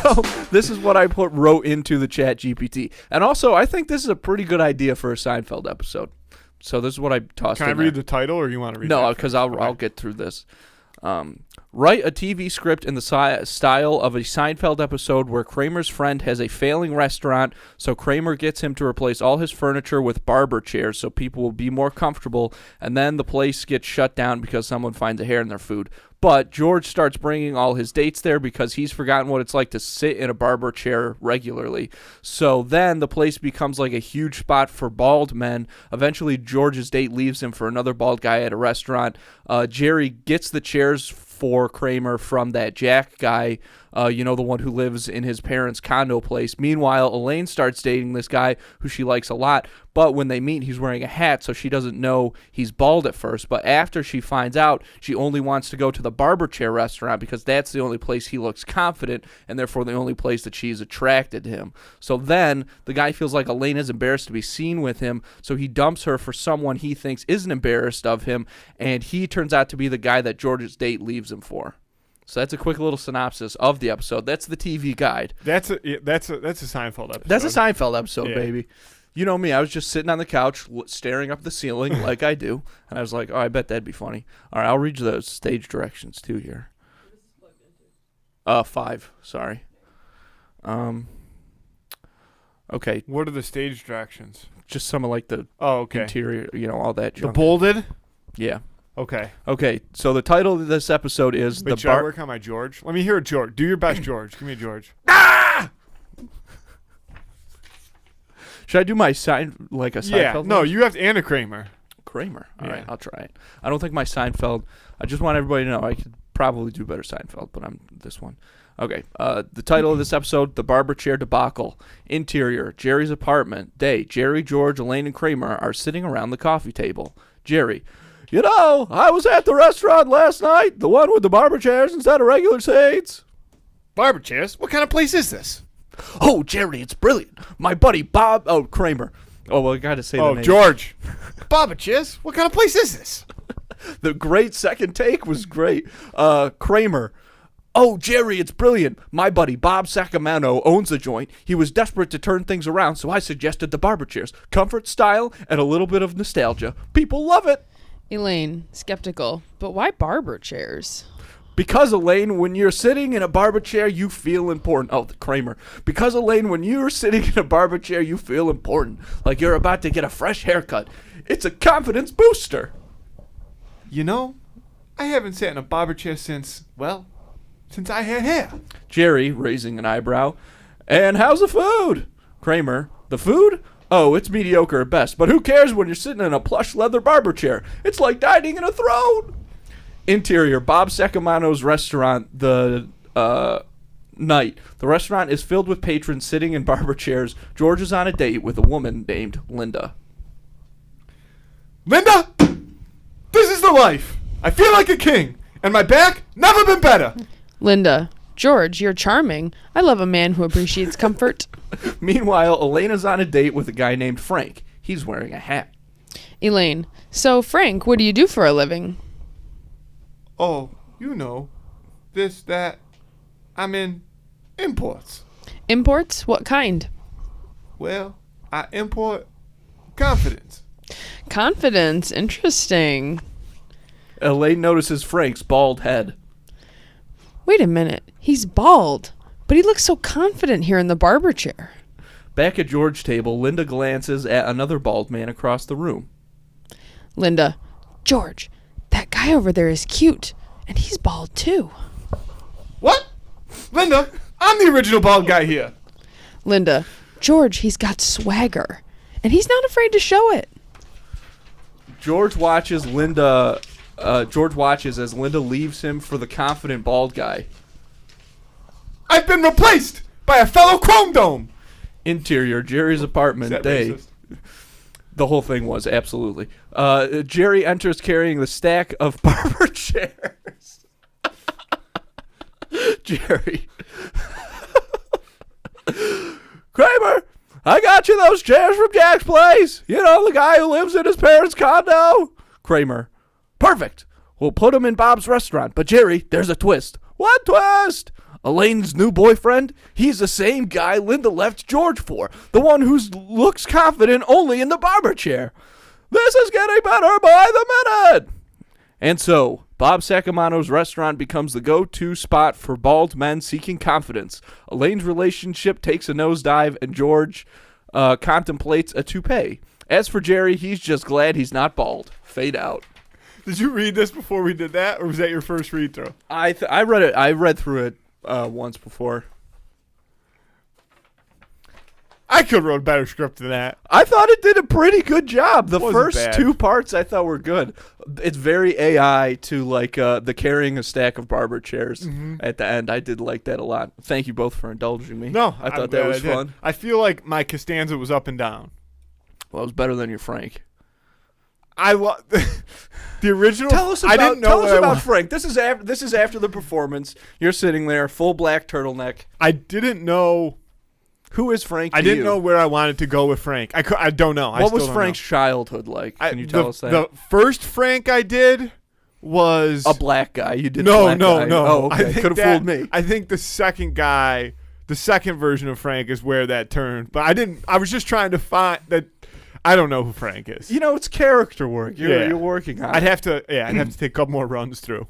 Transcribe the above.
So this is what I wrote into the chat GPT. And also, I think this is a pretty good idea for a Seinfeld episode. So this is what I tossed in. Can I read the title, or you want to read it? No, because I'll get through this. Write a TV script in the style of a Seinfeld episode where Kramer's friend has a failing restaurant, so Kramer gets him to replace all his furniture with barber chairs so people will be more comfortable, and then the place gets shut down because someone finds a hair in their food. But George starts bringing all his dates there because he's forgotten what it's like to sit in a barber chair regularly. So then the place becomes like a huge spot for bald men. Eventually, George's date leaves him for another bald guy at a restaurant. Jerry gets the chairs for Kramer from that Jack guy, the one who lives in his parents' condo place. Meanwhile, Elaine starts dating this guy who she likes a lot, but when they meet, he's wearing a hat, so she doesn't know he's bald at first. But after she finds out, she only wants to go to the barber chair restaurant because that's the only place he looks confident, and therefore the only place that she's attracted to him. So then the guy feels like Elaine is embarrassed to be seen with him, so he dumps her for someone he thinks isn't embarrassed of him, and he turns out to be the guy that George's date leaves him for. So that's a quick little synopsis of the episode. That's the TV guide. That's a Seinfeld episode. That's a Seinfeld episode, baby. You know me. I was just sitting on the couch staring up the ceiling like I do, and I was like, oh, I bet that'd be funny. All right, I'll read you those stage directions, too, here. 5, sorry. Okay. What are the stage directions? Just some of, like, the interior, all that junk. The bolded? Yeah. Okay, so the title of this episode is... Wait, should I work on my George? Let me hear a George. Do your best, George. Give me a George. Ah! Should I do my like a Seinfeld? Yeah, no, you have to, and a Kramer. Kramer. All right, I'll try it. I don't think my Seinfeld... I just want everybody to know I could probably do better Seinfeld, but I'm this one. Okay, the title of this episode, The Barber Chair Debacle. Interior, Jerry's apartment. Day, Jerry, George, Elaine, and Kramer are sitting around the coffee table. Jerry... I was at the restaurant last night, the one with the barber chairs instead of regular seats. Barber chairs? What kind of place is this? Oh, Jerry, it's brilliant. My buddy Bob... Oh, Kramer. Oh, well, I got to say the name. Oh, George. Barber chairs? What kind of place is this? The great second take was great. Kramer. Oh, Jerry, it's brilliant. My buddy Bob Sacamano owns the joint. He was desperate to turn things around, so I suggested the barber chairs. Comfort, style, and a little bit of nostalgia. People love it. Elaine, skeptical, but why barber chairs? Because, Elaine, when you're sitting in a barber chair, you feel important. Oh, Kramer. Because, Elaine, when you're sitting in a barber chair, you feel important. Like you're about to get a fresh haircut. It's a confidence booster. I haven't sat in a barber chair since I had hair. Jerry, raising an eyebrow. And how's the food? Kramer, the food? Oh, it's mediocre at best, but who cares when you're sitting in a plush leather barber chair? It's like dining in a throne. Interior, Bob Sacamano's restaurant, the night. The restaurant is filled with patrons sitting in barber chairs. George is on a date with a woman named Linda. Linda, this is the life. I feel like a king, and my back never been better. Linda, George, you're charming. I love a man who appreciates comfort. Meanwhile, Elena's on a date with a guy named Frank. He's wearing a hat. Elaine, so Frank, what do you do for a living? Oh, this, that. I'm in imports. Imports? What kind? Well, I import confidence. Confidence, interesting. Elaine notices Frank's bald head. Wait a minute, he's bald. But he looks so confident here in the barber chair. Back at George's table, Linda glances at another bald man across the room. Linda, George, that guy over there is cute, and he's bald too. What? Linda, I'm the original bald guy here. Linda, George, he's got swagger, and he's not afraid to show it. George watches as Linda leaves him for the confident bald guy. I've been replaced by a fellow Chrome Dome. Interior, Jerry's apartment. Day. Racist? The whole thing was, absolutely. Jerry enters carrying the stack of barber chairs. Jerry. Kramer, I got you those chairs from Jack's place. The guy who lives in his parents' condo. Kramer. Perfect. We'll put them in Bob's restaurant. But Jerry, there's a twist. What twist? Elaine's new boyfriend? He's the same guy Linda left George for. The one who looks confident only in the barber chair. This is getting better by the minute. And so, Bob Sacamano's restaurant becomes the go-to spot for bald men seeking confidence. Elaine's relationship takes a nosedive, and George contemplates a toupee. As for Jerry, he's just glad he's not bald. Fade out. Did you read this before we did that, or was that your first read-through? I read it. I read through it once before. I could have wrote a better script than that. I thought it did a pretty good job. The Wasn't first bad. 2 parts I thought were good. It's very AI to like the carrying a stack of barber chairs at the end. I did like that a lot. Thank you both for indulging me. No, I I'm thought that glad was I did. fun. I feel like my Costanza was up and down. Well, it was better than your Frank. I love the original. Tell us I about, didn't know tell what us I about wa- Frank. This is after the performance. You're sitting there, full black turtleneck. I didn't know. Who is Frank? I to didn't you? know where I wanted to go with Frank. I don't know. What was Frank's childhood like? Can you tell us that? The first Frank I did was A black guy. You did no, black no, guy. no. Oh, I okay. think Could have that- fooled me. I think the second guy, the second version of Frank is where that turned. But I didn't. I was just trying to find that. I don't know who Frank is. You know, it's character work. You're working on I'd it. have to. Yeah, I'd have to take a couple more runs through.